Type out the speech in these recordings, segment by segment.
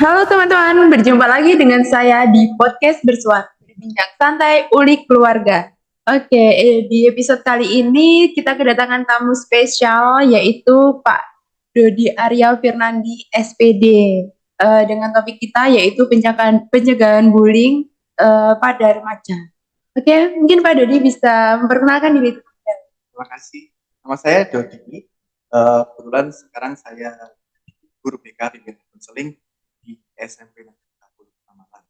Halo teman-teman, berjumpa lagi dengan saya di podcast Bersuara, berbincang santai ulik keluarga. Oke, di episode kali ini kita kedatangan tamu spesial yaitu Pak Dodi Arya Firnandi SPD. Dengan topik kita yaitu pencegahan bullying pada remaja. Oke, mungkin Pak Dodi bisa memperkenalkan diri. Terima kasih. Nama saya Dodi. Kebetulan sekarang saya guru BK bimbingan konseling di SMP Negeri 10 Malang.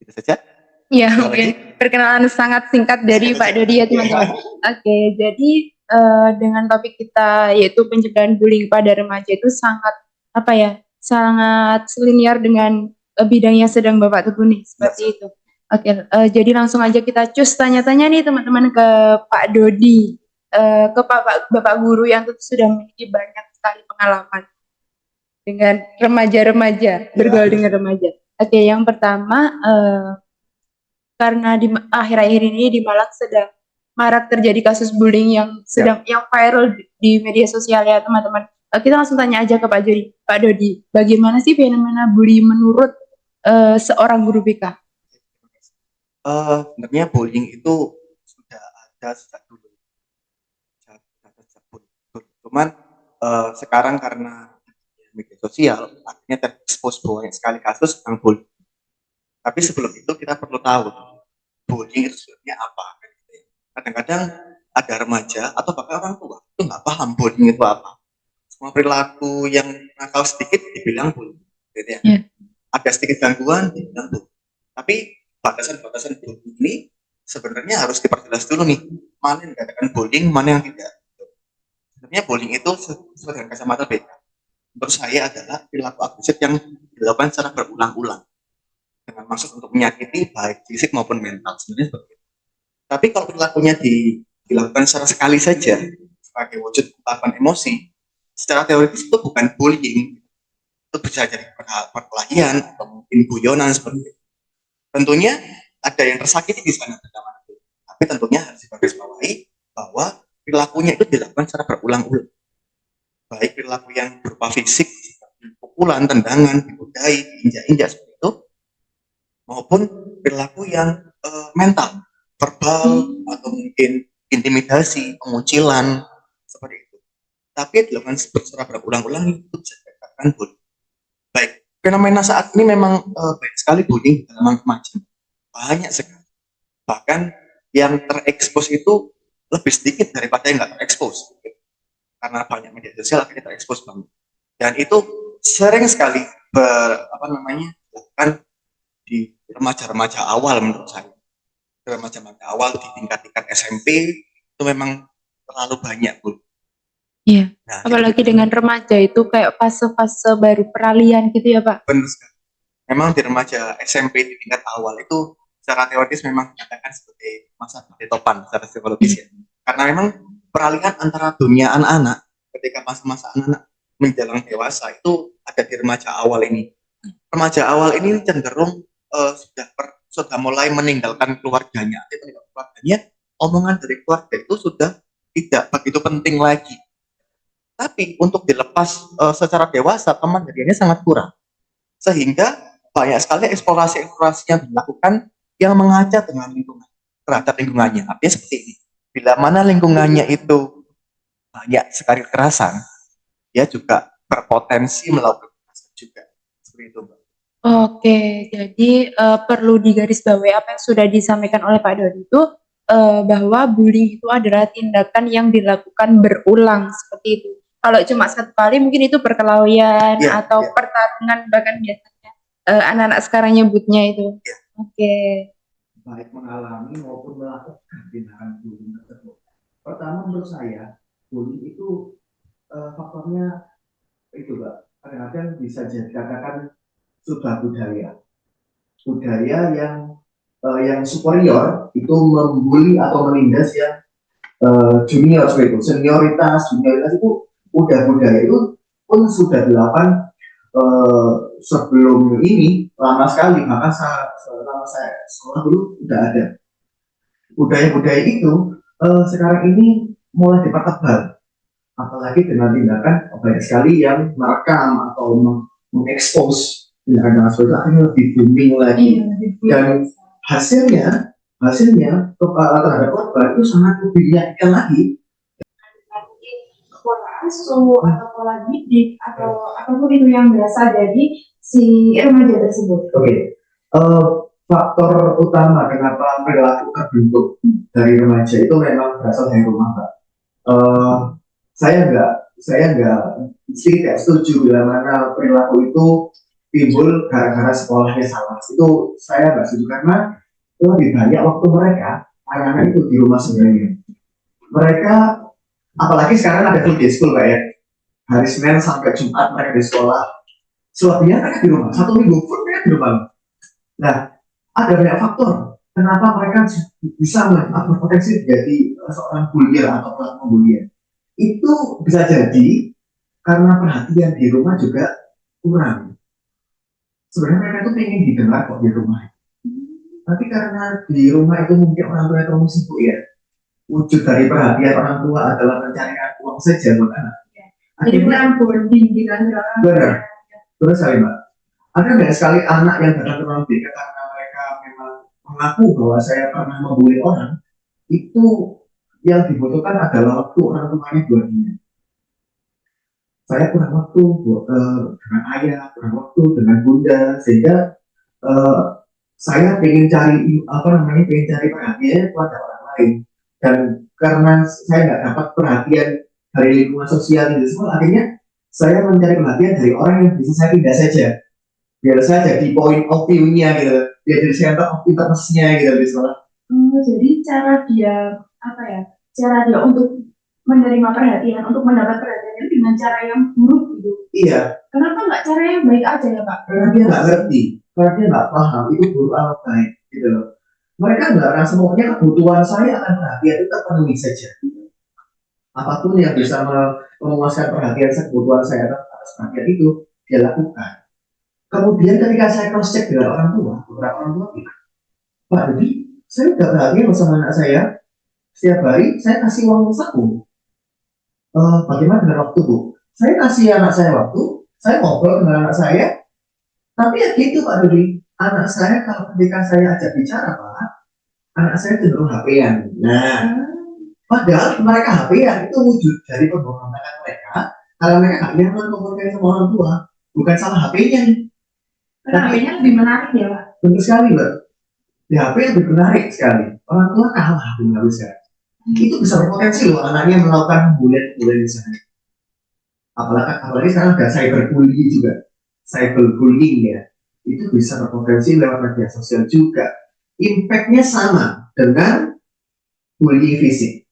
Itu saja. Ya, Ada mungkin lagi? perkenalan sangat singkat dari Pak Dodi ya teman-teman. Oke, jadi dengan topik kita yaitu pencegahan bullying pada remaja itu sangat apa ya, sangat selinier dengan bidang yang sedang Bapak tekuni seperti itu. Oke, jadi langsung aja kita cus tanya-tanya nih teman-teman ke Pak Dodi, ke Bapak Guru yang tentu sudah memiliki banyak sekali pengalaman dengan remaja-remaja, bergaul dengan remaja. Oke, yang pertama karena di akhir-akhir ini di Malang sedang marak terjadi kasus bullying yang sedang yang viral di media sosial ya teman-teman. Kita langsung tanya aja ke Pak Dodi, bagaimana sih fenomena bullying menurut seorang guru BK? Sebenarnya bullying itu sudah ada sejak dulu. Cuman sekarang karena media sosial akhirnya terekspos banyak sekali kasus tentang bullying. Tapi sebelum itu kita perlu tahu bullying itu sebenarnya apa. Kadang-kadang ada remaja atau bahkan orang tua itu nggak paham bullying itu apa. Semua perilaku yang nakal sedikit dibilang bullying, gitu ya. Yeah. Ada sedikit gangguan dibilang bullying. Tapi batasan-batasan bullying ini sebenarnya harus diperjelas dulu nih. Mana yang dikatakan bullying, mana yang tidak. Sebenarnya bullying itu sesuai dengan kacamata BK. Menurut saya adalah perilaku agresif yang dilakukan secara berulang-ulang dengan maksud untuk menyakiti baik fisik maupun mental. Sebenarnya seperti itu. Tapi kalau perilakunya dilakukan secara sekali saja sebagai wujud ungkapan emosi, secara teoritis itu bukan bullying, itu bisa jadi perkelahian atau mungkin guyonan seperti itu. Tentunya ada yang tersakiti di sana, tapi tentunya harus digarisbawahi bahwa perilakunya itu dilakukan secara berulang-ulang. Baik perilaku yang berupa fisik, pukulan, tendangan, ditudai, diinjak-injak seperti itu, maupun perilaku yang mental, verbal atau mungkin intimidasi, pengucilan seperti itu. Tapi dilakukan secara berulang-ulang itu bisa dikatakan bullying. Baik, fenomena saat ini memang banyak sekali bullying dalam remaja, banyak sekali. Bahkan yang terekspos itu lebih sedikit daripada yang nggak terekspos, karena banyak media sosial akhirnya terekspos banget. Dan itu sering sekali dilakukan di remaja-remaja awal menurut saya. Remaja-remaja awal di tingkat-tingkat SMP itu memang terlalu banyak, Bu. Iya. Nah, apalagi dengan remaja itu kayak fase-fase baru peralihan gitu ya Pak? Benar sekali. Memang di remaja SMP di tingkat awal itu secara teoritis memang dikatakan sebagai masa topan secara psikologis ya. Karena memang peralihan antara dunia anak-anak ketika masa-masa anak-anak menjelang dewasa itu ada di remaja awal ini. Remaja awal ini cenderung sudah mulai meninggalkan keluarganya. Omongan dari keluarga itu sudah tidak begitu penting lagi. Tapi untuk dilepas secara dewasa, kemandiriannya sangat kurang. Sehingga banyak sekali eksplorasi-eksplorasi yang dilakukan yang mengaca dengan lingkungan, terhadap lingkungannya. Artinya seperti ini. Bila mana lingkungannya itu banyak sekali kekerasan, dia juga berpotensi melakukan kekerasan juga. Seperti itu, Mbak. Oke, jadi perlu digarisbawahi apa yang sudah disampaikan oleh Pak Dodi itu bahwa bullying itu adalah tindakan yang dilakukan berulang seperti itu. Kalau cuma satu kali mungkin itu perkelahian atau pertarungan bahkan biasanya anak-anak sekarang nyebutnya itu. Oke. Baik mengalami maupun melakukan tindakan bullying tersebut. Pertama menurut saya bullying itu faktornya itu, Mbak. Kadang-kadang bisa dikatakan sudah budaya yang superior itu membuli atau menindas yang junior seperti itu. Senioritas itu udah budaya itu pun sudah dilakukan sebelum ini lama sekali, bahkan selama saya sekolah dulu udah ada budaya-budaya itu. Sekarang ini mulai dipertebal, apalagi dengan tindakan banyak sekali yang merekam atau mengekspos tindakan transfer itu akhirnya lebih booming lagi. Iya, gitu. Dan hasilnya terhadap korban itu sangat lebih menyakitkan lagi. Mungkin pola asuh atau pola didik atau apapun itu yang berasal dari si remaja tersebut. Oke. Faktor utama kenapa perilaku terbentuk dari remaja itu memang berasal dari rumah, Pak. Saya nggak sedikit setuju bila mana perilaku itu timbul gara-gara sekolahnya salah. Itu saya nggak setuju karena lebih banyak waktu mereka anak-anak itu di rumah sebenarnya. Mereka apalagi sekarang ada full day school, Pak ya. Hari Senin sampai Jumat mereka di sekolah. Selebihnya mereka di rumah. 1 minggu pun mereka di rumah. Nah, ada banyak faktor kenapa mereka bisa berpotensi menjadi seorang bullier atau pelaku pembulian. Itu bisa jadi karena perhatian di rumah juga kurang. Sebenarnya mereka tuh pengen didengar kok di rumah. Tapi karena di rumah itu mungkin orang tua terlalu sibuk ya. Wujud dari perhatian orang tua adalah mencari uang saja buat anak. Jadi kurang bonding gitu kan. Benar. Terus sekali, Mbak. Ada banyak sekali anak yang datang ke ruang BK karena mereka memang mengaku bahwa saya pernah membuli orang. Itu yang dibutuhkan adalah waktu orang tuanya buat dia. Saya kurang waktu dengan ayah, kurang waktu dengan bunda, sehingga saya pengen cari perhatian kepada orang lain. Dan karena saya nggak dapat perhatian dari lingkungan sosial di sekolah, akhirnya saya mencari perhatian dari orang yang bisa saya pindah saja. Biar saya jadi point of view-nya gitu, biar jadi center of interest-nya gitu di sekolah. Jadi cara dia cara dia untuk menerima perhatian, untuk mendapat perhatian itu dengan cara yang buruk gitu. Iya. Kenapa nggak cara yang baik aja ya, Pak? Karena dia nggak ngerti, karena dia nggak paham itu buruk atau baik gitu loh. Mereka nggak rasa semuanya kebutuhan saya akan perhatian itu terpenuhi saja. Apapun yang bisa memuaskan perhatian kebutuhan saya atas perhatian itu dia lakukan. Kemudian ketika saya cross check dengan orang tua, beberapa orang tua bilang, Pak, jadi saya udah perhatian bersama anak saya, setiap hari saya kasih uang saku. Bagaimana dengan waktu, Bu? Saya kasih anak saya waktu, saya ngobrol dengan anak saya, tapi ya gitu Pak Dodi, anak saya kalau ketika saya ajak bicara, Pak, anak saya cenderung HP-an. Nah, padahal mereka HP-an itu wujud dari pemberontakan mereka, karena mereka nggak nyaman komunikasi sama orang tua, bukan salah HP-nya nih. Karena HP-nya lebih menarik ya, Pak? Betul sekali, Mbak. Di HP lebih menarik sekali. Orang tua kalah dengan bisa. Itu bisa berpotensi loh anaknya melakukan pembulian di sana. Apalagi sekarang ada cyberbullying juga. Cyberbullying ya. Itu bisa berpotensi lewat media sosial juga. Impact-nya sama dengan bullying fisik.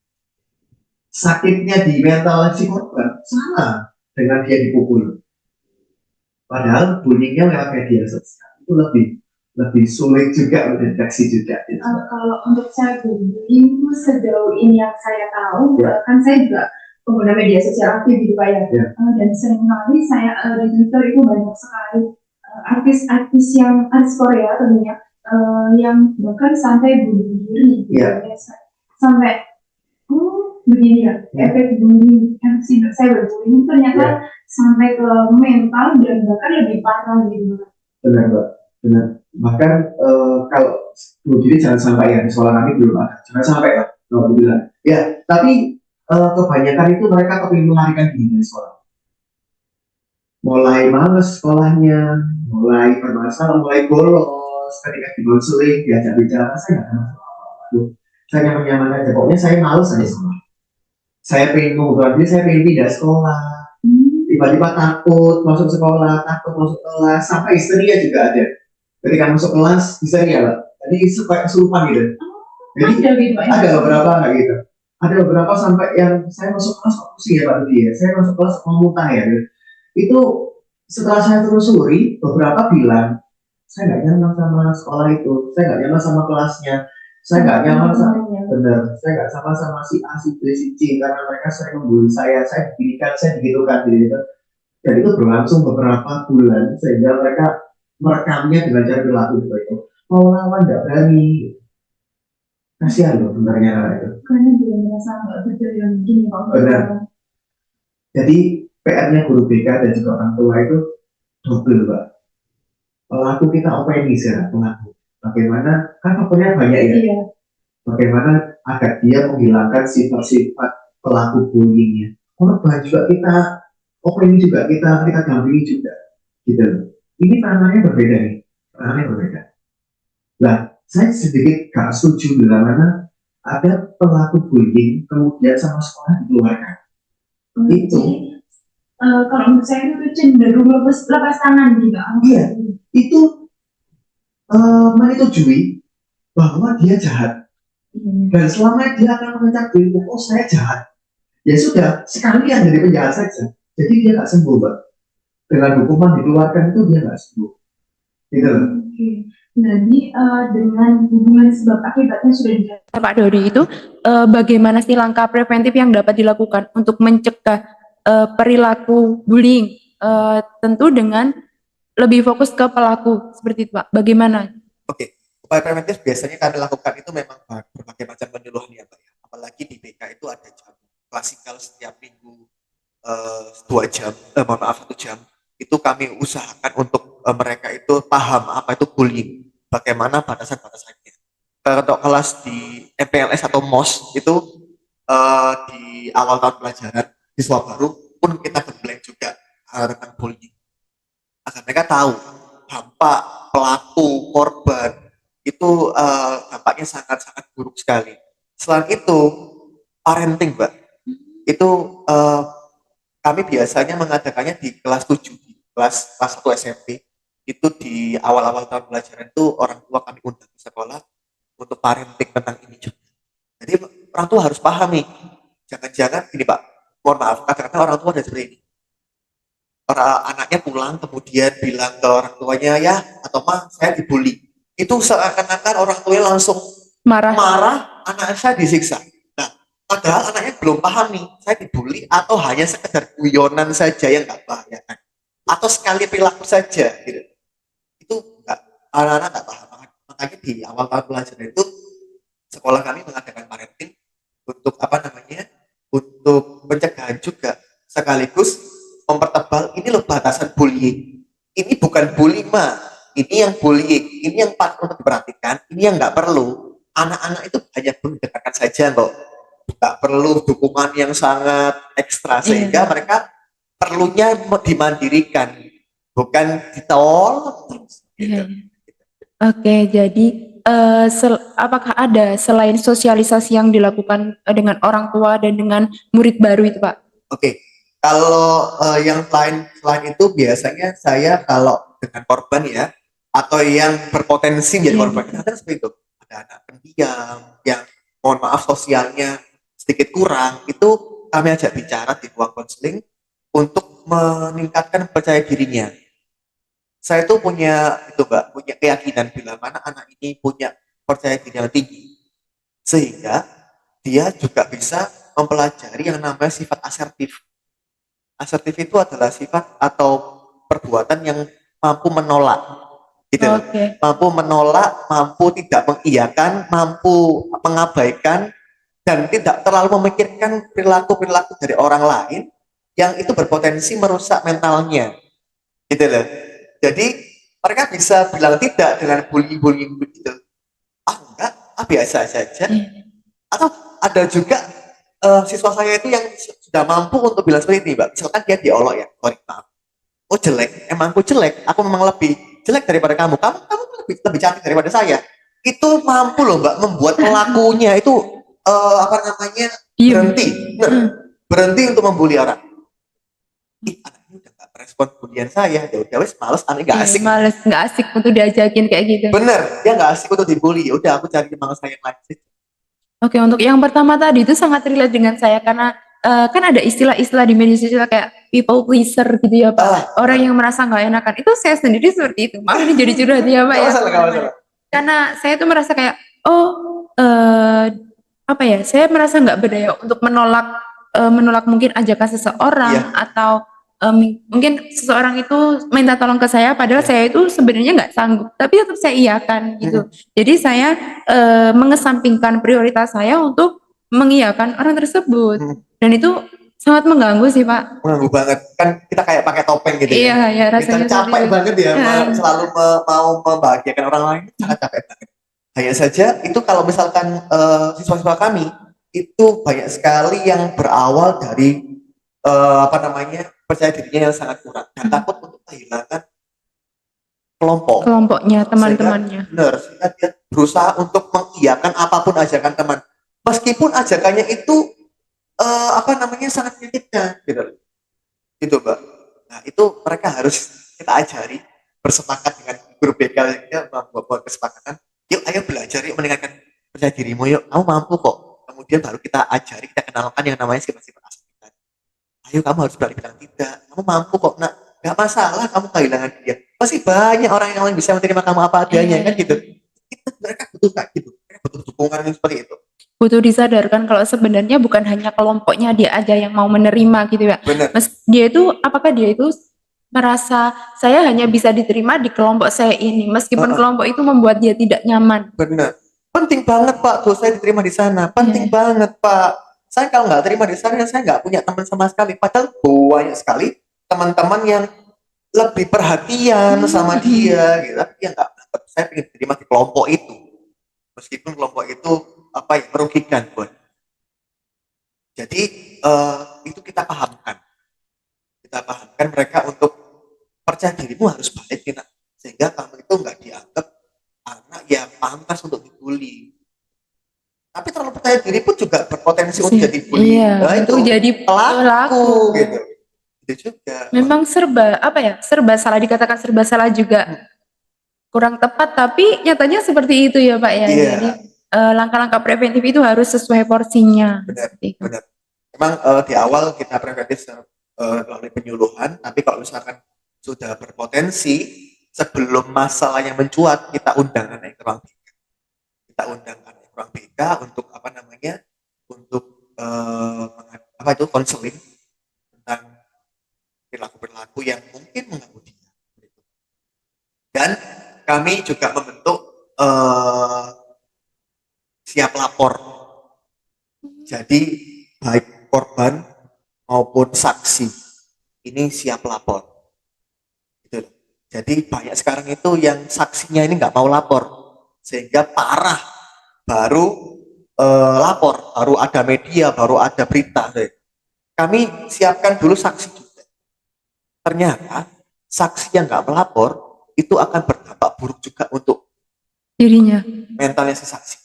Sakitnya di mental si korban sama dengan dia dipukul. Padahal bullyingnya lewat media sosial itu lebih sulit juga mendeteksi juga. Kalau untuk cyberbullying itu sejauh ini yang saya tahu, kan saya juga pengguna media sosial aktif gitu Pak ya. Dan seringkali saya di Twitter itu banyak sekali artis-artis yang artis Korea tentunya yang bahkan sampai bunuh diri gitu. Sampai begini ya, efek bullying, cyberbullying ternyata sampai ke mental dan bahkan lebih parah gitu. Benar, Mbak. Benar. Bahkan kalau bunuh diri jangan sampai ya, di sekolah kami belum ada. Jangan sampai lah, kalau dibilang. Ya, tapi kebanyakan itu mereka kepingin melarikan diri dari sekolah. Mulai males sekolahnya, mulai bermasalah, mulai bolos, ketika dikonseling, diajak bicara, saya nggak ada masalah. Saya nyaman-nyaman aja, pokoknya saya males aja sekolah. Saya pengen mengubah diri, saya pengen pindah sekolah. Tiba-tiba takut masuk sekolah, takut masuk kelas, sampai histeria juga ada. Ketika masuk kelas, histeria lah. Jadi supaya kesurupan gitu. Jadi ada beberapa kayak gitu. Ada beberapa sampai yang saya masuk kelas kok pusing ya Pak Dudi ya. Saya masuk kelas mau muntah ya. Itu setelah saya telusuri, beberapa bilang saya nggak nyaman sama sekolah itu, saya nggak nyaman sama kelasnya, saya nggak nyaman sama saya nggak sama si A, si B, si C karena mereka sering membuli saya beginikan, saya begitukan gitu. Dan itu berlangsung beberapa bulan sehingga mereka merekamnya dengan cara berlaku seperti itu. Mau lawan nggak berani. Kasihan loh sebenarnya itu. Karena dia merasa nggak berdaya begini Pak. Benar. Jadi PR-nya guru BK dan juga orang tua itu double Pak. pelaku kita openi sekarang pelaku. Bagaimana kan faktornya banyak ya. Iya. Bagaimana agar dia menghilangkan sifat-sifat pelaku bullyingnya. Korban juga kita openi juga kita dampingi juga gitu loh. Ini tangannya berbeda nih, tangannya berbeda. Nah, saya sedikit gak setuju bila mana ada pelaku bullying kemudian sama sekolah dikeluarkan. Itu Kalau menurut saya itu cenderung lepas tangan gitu. iya, itu menyetujui bahwa dia jahat dan selama dia akan mengejar diri, oh saya jahat, ya sudah sekalian jadi penjahat saja. Jadi dia nggak sembuh, Mbak. Dengan hukuman dikeluarkan itu dia nggak sembuh. Gitu loh. Oke. Jadi dengan hubungan sebab akibatnya sudah dijelaskan Pak Dodi itu, bagaimana sih langkah preventif yang dapat dilakukan untuk mencegah perilaku bullying? Tentu dengan lebih fokus ke pelaku seperti itu Pak. Bagaimana? Oke, upaya preventif biasanya kami lakukan itu memang berbagai macam penyuluhan ya Pak ya. Apalagi di BK itu ada jam klasikal setiap minggu 2 jam, mohon maaf 1 jam. Itu kami usahakan untuk mereka itu paham apa itu bullying, bagaimana batasan-batasannya. Kalau kelas di MPLS atau MOS itu di awal tahun pelajaran siswa baru pun kita gembleng juga tentang bullying agar mereka tahu dampak pelaku korban itu dampaknya sangat-sangat buruk sekali. Selain itu parenting Mbak, itu kami biasanya mengadakannya di kelas 7, di kelas 1 SMP. Itu di awal-awal tahun pelajaran itu orang tua kami undang ke sekolah untuk parenting tentang ini juga. Jadi orang tua harus pahami. Jangan-jangan gini Pak, mohon maaf, kadang-kadang orang tua ada seperti ini. Orang anaknya pulang kemudian bilang ke orang tuanya ya atau mah saya dibully. Itu seakan-akan orang tuanya langsung marah anak saya disiksa. Nah, padahal anaknya belum paham nih, saya dibully atau hanya sekedar guyonan saja yang nggak bahayakan, atau sekali perilaku saja, gitu. Itu nggak, anak-anak nggak paham. Makanya di awal tahun pelajaran itu sekolah kami mengadakan parenting untuk apa namanya, untuk pencegahan juga, sekaligus mempertebal ini loh batasan bullying. Ini bukan bullying mah, ini yang bullying, ini yang patut untuk diperhatikan, ini yang nggak perlu. Anak-anak itu hanya mendekatkan saja kok, nggak perlu dukungan yang sangat ekstra sehingga mereka perlunya dimandirikan, bukan ditolak terus. Gitu. Oke, jadi apakah ada selain sosialisasi yang dilakukan dengan orang tua dan dengan murid baru itu Pak? Oke, kalau yang selain itu biasanya saya kalau dengan korban ya, atau yang berpotensi menjadi korban, ada seperti itu. Ada anak pendiam yang mohon maaf sosialnya sedikit kurang, itu kami ajak bicara di ruang konseling untuk meningkatkan percaya dirinya. Saya tuh punya itu Mbak, punya keyakinan bila mana anak ini punya percaya diri yang tinggi, sehingga dia juga bisa mempelajari yang namanya sifat asertif. Asertif itu adalah sifat atau perbuatan yang mampu menolak, gitu loh. Mampu menolak, mampu tidak mengiyakan, mampu mengabaikan, dan tidak terlalu memikirkan perilaku-perilaku dari orang lain yang itu berpotensi merusak mentalnya, gitu loh. Jadi mereka bisa bilang tidak dengan bullying begitu. Enggak, biasa saja. Atau ada juga siswa saya itu yang sudah mampu untuk bilang seperti ini, Mbak. Misalkan dia diolok ya, sorry maaf. Oh jelek, emangku jelek. Aku memang lebih jelek daripada kamu. Kamu lebih cantik daripada saya. Itu mampu loh, Mbak, membuat pelakunya itu apa namanya berhenti, berhenti untuk membuli orang. Anaknya udah nggak merespon bulian saya, ya wes males, anaknya nggak asik. Males, nggak asik untuk diajakin kayak gitu. Bener, dia nggak asik untuk dibully. Ya udah, aku cari teman saya yang lain sih. Oke, untuk yang pertama tadi itu sangat relate dengan saya karena kan ada istilah-istilah di media sosial kayak people pleaser gitu ya Pak. Orang yang merasa nggak enakan. Itu saya sendiri seperti itu. Maaf ini jadi curhat ya Pak ya. Karena saya tuh merasa kayak apa ya? Saya merasa nggak berdaya untuk menolak mungkin ajakan seseorang atau mungkin seseorang itu minta tolong ke saya padahal saya itu sebenarnya nggak sanggup tapi tetap saya iyakan gitu. Jadi saya mengesampingkan prioritas saya untuk mengiyakan orang tersebut dan itu sangat mengganggu sih Pak. Mengganggu banget. Kan kita kayak pakai topeng gitu ya. Iya, ya Kita rasanya seperti capek itu. banget ya Eh, selalu mau membahagiakan orang lain, sangat capek banget. Hanya saja itu kalau misalkan siswa-siswa kami itu banyak sekali yang berawal dari apa namanya percaya dirinya yang sangat kurang dan takut untuk kehilangan kelompok. Kelompoknya, Sehingga teman-temannya. benar, sehingga dia berusaha untuk mengiyakan apapun ajakan teman, meskipun ajakannya itu apa namanya sangat menyakitkan, gitu, Mbak. Nah itu mereka harus kita ajari bersepakat dengan guru BK ya, membuat kesepakatan. Yuk, ayo belajar, yuk meningkatkan percaya dirimu, yuk kamu mampu kok. Kemudian baru kita ajari, kita kenalkan yang namanya sifat-sifat asli kita. Ayo kamu harus berani bilang tidak, kamu mampu kok, nak nggak masalah kamu kehilangan dia. Masih banyak orang yang lain bisa menerima kamu apa adanya, kan gitu. Mereka butuh kayak gitu, mereka butuh dukungan yang seperti itu. Butuh disadarkan kalau sebenarnya bukan hanya kelompoknya dia aja yang mau menerima gitu ya. Benar, Dia itu, apakah dia itu merasa saya hanya bisa diterima di kelompok saya ini, meskipun kelompok itu membuat dia tidak nyaman. benar. Penting banget Pak, tuh saya diterima di sana. Penting banget Pak. Saya kalau nggak terima di sana, saya nggak punya teman sama sekali. Padahal banyak sekali teman-teman yang lebih perhatian sama dia, gitu. Tapi dia nggak dapat. Saya ingin diterima di kelompok itu, meskipun kelompok itu apa ya merugikan buat. Jadi itu kita pahamkan mereka untuk percaya dirimu harus baik, kita. Sehingga kamu itu nggak dianggap anak yang pantas untuk dibully. Tapi terlalu percaya diri pun juga berpotensi untuk jadi bully. Iya, Nah, itu jadi pelaku gitu. Itu juga. Memang serba apa ya? Serba salah, dikatakan serba salah juga kurang tepat, tapi nyatanya seperti itu ya Pak ya. Iya. Jadi langkah-langkah preventif itu harus sesuai porsinya. Benar. Seperti itu. Benar. Memang di awal kita preventif melalui penyuluhan, tapi kalau misalkan sudah berpotensi sebelum masalahnya mencuat, kita undang anak ke ruang BK. Kita undang anak ke ruang BK untuk apa namanya? Untuk apa itu konseling tentang perilaku-perilaku yang mungkin mengganggu dia. Dan kami juga membentuk siap lapor. Jadi baik korban maupun saksi ini siap lapor. Gitu. Jadi banyak sekarang itu yang saksinya ini nggak mau lapor, sehingga parah baru lapor, baru ada media, baru ada berita. Kami siapkan dulu saksi juga. Ternyata saksi yang nggak melapor itu akan berdampak buruk juga untuk Dirinya. mentalnya si saksi.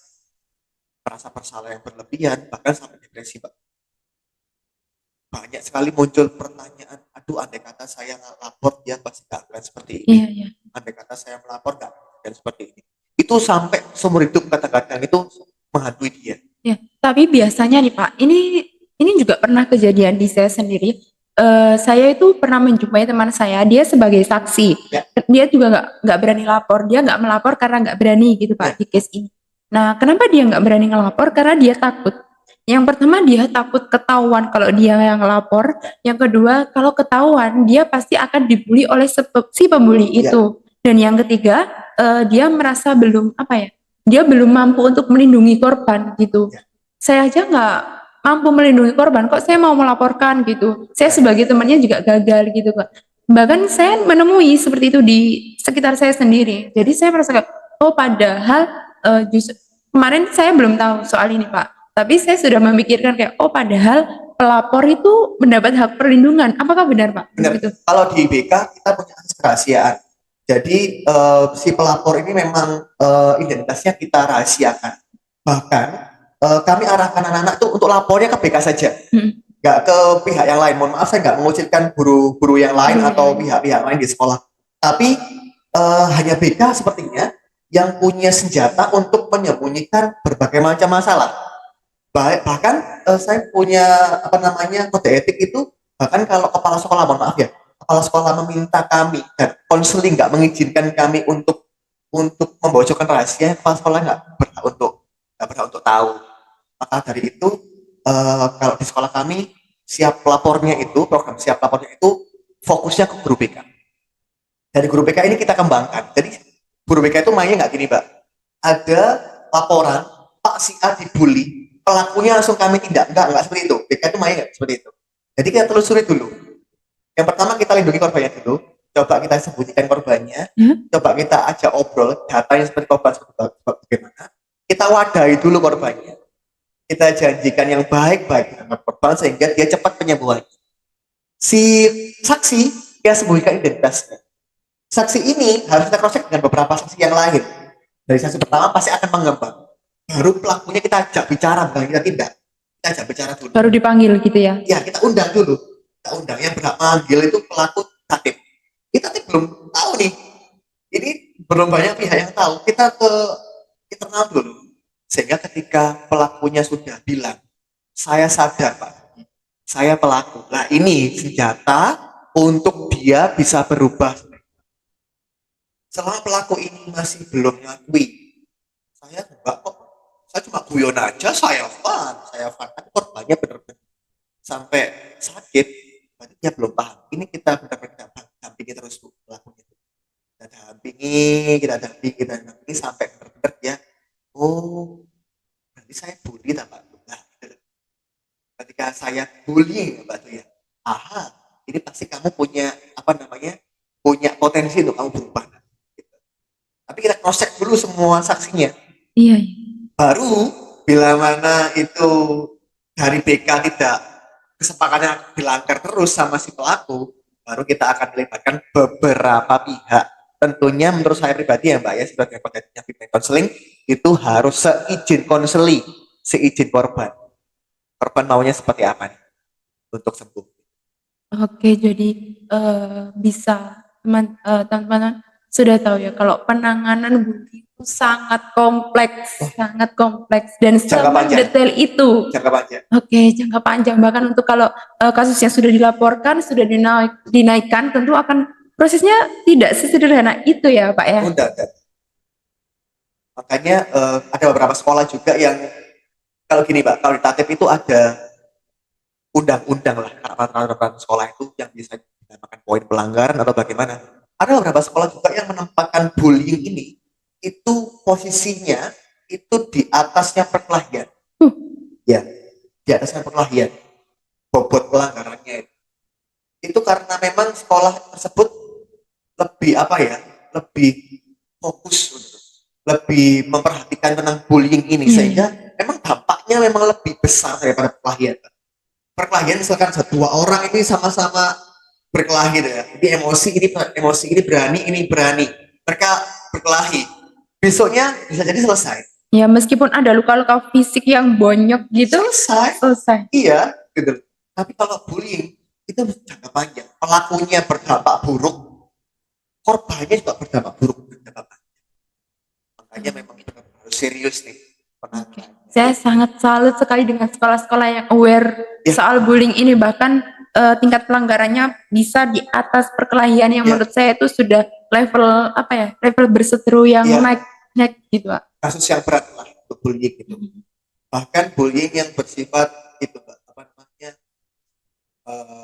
Merasa bersalah yang berlebihan, bahkan sampai depresi, Pak. Banyak sekali muncul pertanyaan, aduh andai kata saya nggak lapor dia pasti nggak akan seperti ini. Iya, iya. Andai kata saya melapor nggak akan seperti ini. Itu sampai seumur hidup kadang-kadang itu menghantui dia. Ya, tapi biasanya nih Pak, ini juga pernah kejadian di saya sendiri. Saya itu pernah menjumpai teman saya, dia sebagai saksi. Ya. Dia juga nggak berani lapor, dia nggak melapor karena nggak berani gitu Pak di case ini. Nah, kenapa dia nggak berani ngelapor? Karena dia takut. Yang pertama dia takut ketahuan kalau dia yang ngelapor. Yang kedua, kalau ketahuan dia pasti akan dibully oleh si pembuli itu. Dan yang ketiga, dia merasa belum apa ya? Dia belum mampu untuk melindungi korban gitu. Saya aja nggak mampu melindungi korban, kok saya mau melaporkan gitu. Saya sebagai temannya juga gagal gitu Kak. Bahkan saya menemui seperti itu di sekitar saya sendiri. Jadi saya merasa kayak, oh padahal justru kemarin saya belum tahu soal ini Pak. Tapi saya sudah memikirkan kayak, oh padahal pelapor itu mendapat hak perlindungan. Apakah benar Pak? Benar. Gitu. Kalau di BK kita punya akses kerahasiaan. Jadi si pelapor ini memang identitasnya kita rahasiakan. Bahkan kami arahkan anak-anak tuh untuk lapornya ke BK saja, nggak ke pihak yang lain. Mohon maaf saya nggak mengucilkan guru-guru yang lain atau pihak-pihak lain di sekolah. Tapi hanya BK sepertinya yang punya senjata untuk menyembunyikan berbagai macam masalah. Bahkan saya punya apa namanya kode etik itu, bahkan kalau kepala sekolah, mohon maaf ya, kepala sekolah meminta kami dan konseling nggak mengizinkan kami untuk membocorkan rahasia, kepala sekolah nggak berhak untuk tahu. Maka dari itu kalau di sekolah kami siap lapornya itu, program siap lapornya itu fokusnya ke guru BK. Dari guru BK ini kita kembangkan. Jadi guru BK itu mainnya nggak gini, Mbak. Ada laporan Pak si A dibully, pelakunya langsung kami tindak, enggak seperti itu. BK itu mainnya nggak seperti itu. Jadi kita telusuri dulu. Yang pertama kita lindungi korbannya dulu. Coba kita sembunyikan korbannya. Coba kita ajak obrol datanya seperti korban bagaimana. Kita wadahi dulu korbannya. Kita janjikan yang baik-baik dengan korban sehingga dia cepat penyembuhan. Si saksi yang sembunyikan identitasnya. Saksi ini harus kita cross check dengan beberapa saksi yang lain. Dari saksi pertama pasti akan mengembang. Baru pelakunya kita ajak bicara, bukan kita tidak. Kita ajak bicara dulu. Baru dipanggil gitu ya? Ya, kita undang dulu. Kita undang yang berhak manggil itu pelaku tatip. Kita belum tahu nih. Ini belum banyak pihak yang tahu. Kita ke internal dulu. Sehingga ketika pelakunya sudah bilang, saya sadar Pak, saya pelaku. Nah ini senjata untuk dia bisa berubah. Selama pelaku ini masih belum ngakui, saya enggak kok, saya cuma guyon aja, saya fun, tapi korbannya benar-benar sampai sakit, berarti dia belum paham. Ini kita benar-benar dampingi terus Bu, pelakunya. Kita dampingi sampai benar-benar dia, oh, berarti saya bully tak Pak? Nah, gitu. Ketika saya bullying Mbak tuh ya, aha, ini pasti kamu punya punya potensi untuk kamu berubah. Gitu. Tapi kita cross check dulu semua saksinya. Iya. Baru bila mana itu dari BK tidak kesepakatannya dilanggar terus sama si pelaku, baru kita akan melibatkan beberapa pihak. Tentunya menurut saya pribadi ya Mbak ya, sebagai potensinya feedback counseling itu harus seizin konseli, seizin korban. Korban maunya seperti apa nih untuk sembuh. Oke, jadi bisa teman-teman sudah tahu ya kalau penanganan bullying itu sangat kompleks dan detail itu. Jangka panjang. Oke, jangka panjang bahkan untuk kalau kasusnya sudah dilaporkan, sudah dinaikkan, tentu akan prosesnya tidak sesederhana itu ya Pak ya. Udah. Makanya ada beberapa sekolah juga yang kalau gini Pak, kalau di Tatip itu ada undang-undang lah peraturan sekolah itu yang bisa dinamakan poin pelanggaran atau bagaimana. Ada beberapa sekolah juga yang menempatkan bullying ini itu posisinya itu di atasnya perkelahian. Ya, di atasnya perkelahian. Bobot pelanggarannya itu karena memang sekolah tersebut lebih fokus, lebih memperhatikan tentang bullying ini sehingga memang dampaknya memang lebih besar daripada perkelahian. Perkelahian misalkan dua orang ini sama-sama berkelahi ya. Ini emosi ini berani. Mereka berkelahi. Besoknya bisa jadi selesai. Ya meskipun ada luka-luka fisik yang bonyok gitu, selesai. Iya, gitu. Tapi kalau bullying itu jangka panjang. Pelakunya berdampak buruk, korbannya juga berdampak buruk. Makanya memang itu harus serius nih. Okay. Saya sangat salut sekali dengan sekolah-sekolah yang aware soal bullying ini, bahkan tingkat pelanggarannya bisa di atas perkelahian yang menurut saya itu sudah level berseteru yang naik gitu Pak. Kasus yang berat lah untuk bullying gitu. Bahkan bullying yang bersifat itu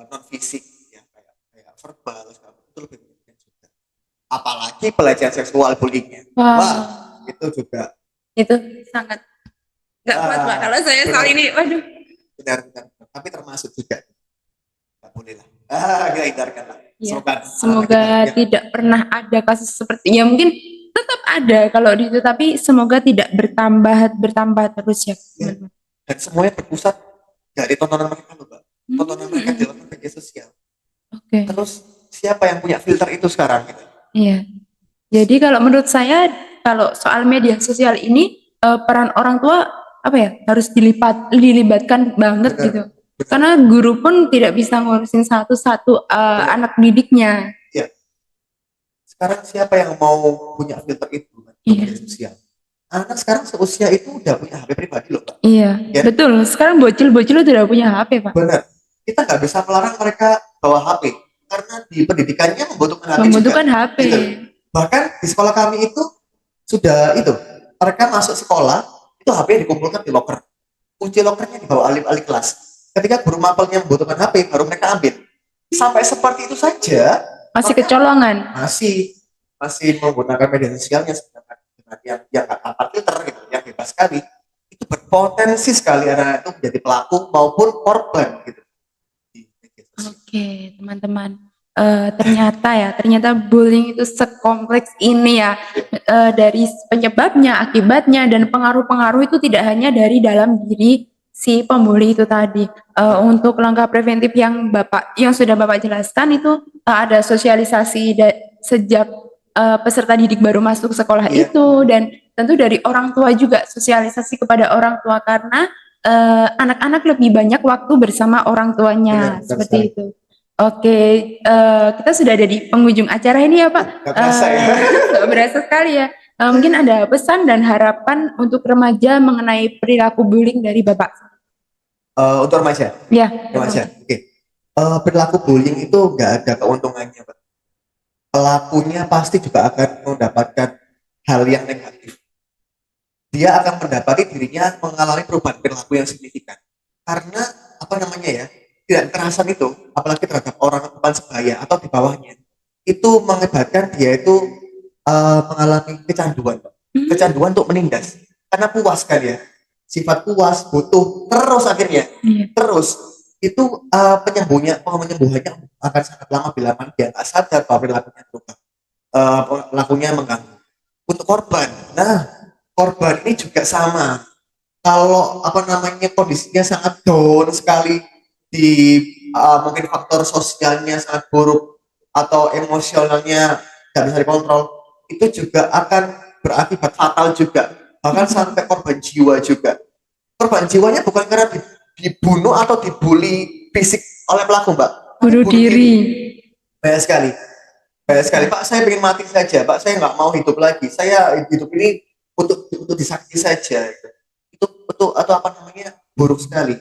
non fisik ya kayak verbal itu lebih banyak juga. Apalagi pelecehan seksual bullyingnya. Wah, itu juga. Itu sangat nggak kuat Pak kalau saya soal ini. Waduh. Benar. Tapi termasuk juga. Nggak boleh lah. Kita hindarkan lah. Ya, semoga tidak pernah ada kasus seperti mungkin tetap ada kalau itu, tapi semoga tidak bertambah terus ya. Dan semuanya berpusat dari tontonan mereka loh Mbak. Tontonan mereka di dalam media sosial. Oke. Terus siapa yang punya filter itu sekarang gitu? Iya. Jadi kalau menurut saya kalau soal media sosial ini peran orang tua harus dilibatkan banget gitu. Betul. Karena guru pun tidak bisa ngurusin satu-satu anak didiknya. Iya. Sekarang siapa yang mau punya filter itu media sosial? Anak sekarang seusia itu udah punya HP pribadi loh Pak. Iya, ya? Betul. Sekarang bocil-bocil udah punya HP Pak. Benar. Kita nggak bisa melarang mereka bawa HP karena di pendidikannya membutuhkan HP. Membutuhkan juga. HP. Gitu. Bahkan di sekolah kami itu sudah mereka masuk sekolah itu HP dikumpulkan di loker. Kunci lokernya dibawa alih kelas. Ketika guru mapelnya membutuhkan HP, baru mereka ambil. Sampai seperti itu saja. Masih kecolongan. Masih menggunakan media sosialnya yang tanpa filter gitu, yang bebas sekali. Itu berpotensi sekali anak itu menjadi pelaku maupun korban gitu di media Oke, teman-teman. Ternyata bullying itu sekompleks ini ya. Dari penyebabnya, akibatnya, dan pengaruh-pengaruh itu tidak hanya dari dalam diri si pembuli itu tadi. Untuk langkah preventif yang sudah Bapak jelaskan itu ada sosialisasi sejak peserta didik baru masuk sekolah Iya. itu, dan tentu dari orang tua juga, sosialisasi kepada orang tua, karena anak-anak lebih banyak waktu bersama orang tuanya, Benar seperti sekali. itu. Oke, kita sudah ada di penghujung acara ini ya Pak. Gak kerasa ya. Nggak berasa sekali ya. Mungkin ada pesan dan harapan untuk remaja mengenai perilaku bullying dari Bapak. Untuk remaja. Ya, Remaja. Oke. Perilaku bullying itu nggak ada keuntungannya, Pak. Pelakunya pasti juga akan mendapatkan hal yang negatif. Dia akan mendapati dirinya mengalami perubahan perilaku yang signifikan. Karena apa namanya ya, tidak kekerasan itu, apalagi terhadap orang teman sebaya atau di bawahnya, itu mengakibatkan dia itu mengalami kecanduan, Pak. Kecanduan untuk menindas. Karena puas kan ya, sifat puas, butuh, terus akhirnya, Iya. terus itu penyembuhannya akan sangat lama bila mana dia nggak sadar bahwa perilakunya berubah, perilakunya mengganggu. Untuk korban, nah korban ini juga sama. Kalau apa namanya kondisinya sangat down sekali di mungkin faktor sosialnya sangat buruk atau emosionalnya nggak bisa dikontrol, itu juga akan berakibat fatal juga, bahkan sampai korban jiwa juga. Korban jiwanya bukan karena dibunuh atau dibully fisik oleh pelaku, Mbak, tapi Bunuh bunuh diri. banyak sekali. Banyak sekali, Pak, saya ingin mati saja, Pak, saya nggak mau hidup lagi, saya hidup ini untuk disakiti saja. Itu atau apa namanya buruk sekali.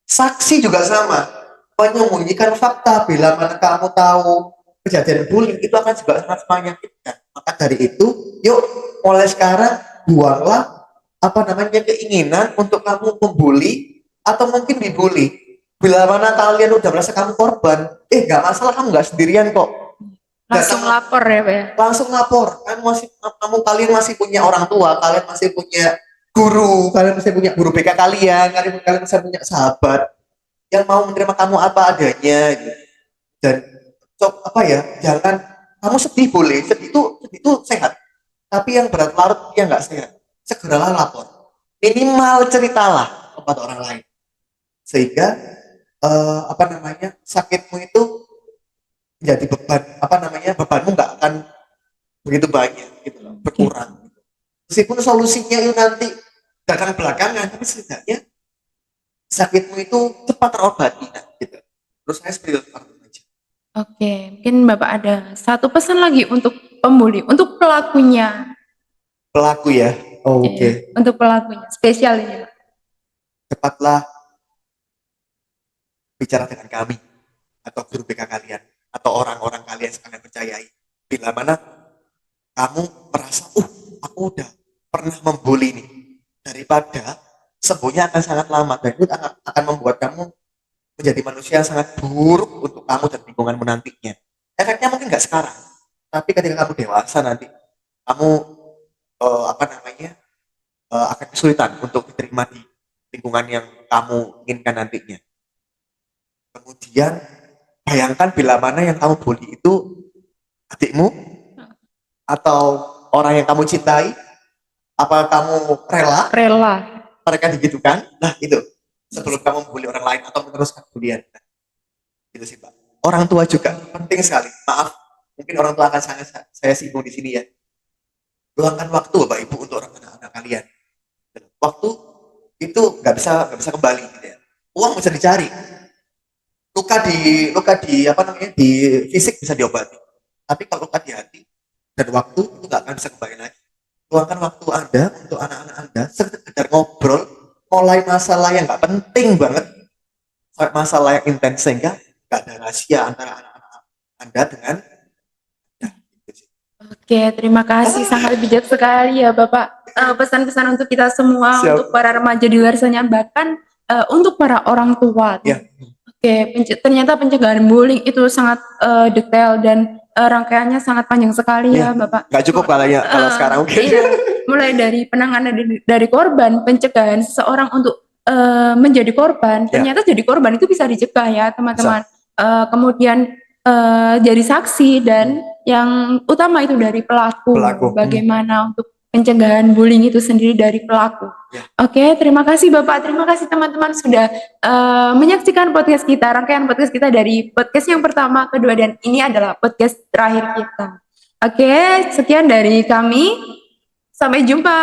Saksi juga sama, menyembunyikan fakta bila mana kamu tahu kejadian bullying itu akan juga sangat menyakitkan. Maka dari itu, yuk mulai sekarang buanglah apa namanya keinginan untuk kamu membuli atau mungkin dibully. Bila mana kalian udah merasa kamu korban, nggak masalah, kamu nggak sendirian kok. Langsung Datang, lapor ya Pak ya. langsung lapor. Kalian masih punya orang tua, kalian masih punya guru, kalian masih punya guru BK kalian, kalian masih punya sahabat yang mau menerima kamu apa adanya gitu. Dan apa ya, jangan kamu sedih, boleh sedih itu sehat, tapi yang berat larut yang nggak sehat, segeralah lapor, minimal ceritalah kepada orang lain, sehingga apa namanya sakitmu itu menjadi beban, apa namanya bebanmu nggak akan begitu banyak gitu loh, berkurang. Meskipun solusinya itu nanti datang belakangan, tapi setidaknya sakitmu itu cepat terobati, nah, gitu. Terus saya seperti itu aja. Oke, mungkin Bapak ada satu pesan lagi untuk pembuli, untuk pelakunya. Pelaku ya, oke. Untuk pelakunya, spesial ini Pak. Cepatlah bicara dengan kami atau guru BK kalian atau orang-orang kalian yang kalian percayai. Bila mana kamu merasa, aku udah pernah membuli nih, daripada sembuhnya akan sangat lama dan itu akan membuat kamu menjadi manusia yang sangat buruk untuk kamu dan lingkunganmu nantinya. Efeknya mungkin nggak sekarang, tapi ketika kamu dewasa nanti, kamu apa namanya akan kesulitan untuk diterima di lingkungan yang kamu inginkan nantinya. Kemudian bayangkan bila mana yang kamu bully itu adikmu atau orang yang kamu cintai, apa kamu rela mereka digitukan? Nah itu, sebelum kamu bully orang lain atau meneruskan bulian. Nah, itu sih Pak. Orang tua juga penting sekali. Maaf, mungkin orang tua akan saya singgung di sini ya. Luangkan waktu Bapak Ibu untuk anak-anak kalian. Waktu itu nggak bisa kembali gitu ya. Uang bisa dicari. Luka di apa namanya di fisik bisa diobati. Tapi kalau luka di hati dan waktu itu nggak akan bisa kembali lagi. Luangkan waktu Anda untuk anak-anak Anda sekedar ngobrol, mulai masalah yang nggak penting banget sampai masalah yang intens, sehingga nggak ada rahasia antara anak-anak Anda dengan Anda. Oke, terima kasih, sangat bijak sekali ya Bapak. Pesan-pesan untuk kita semua, Siap. untuk para remaja di luar sana, bahkan untuk para orang tua. Ya. Oke, ternyata pencegahan bullying itu sangat detail dan rangkaiannya sangat panjang sekali ya Bapak. Nggak cukup kalau sekarang mungkin. Iya, mulai dari penanganan dari korban, pencegahan seseorang untuk menjadi korban. Ternyata jadi korban itu bisa dicegah ya teman-teman. kemudian jadi saksi, dan yang utama itu dari pelaku. Pelaku. Bagaimana untuk pencegahan bullying itu sendiri dari pelaku. Ya. Oke, terima kasih Bapak, terima kasih teman-teman sudah menyaksikan podcast kita, rangkaian podcast kita dari podcast yang pertama, kedua, dan ini adalah podcast terakhir kita. Oke, sekian dari kami. Sampai jumpa.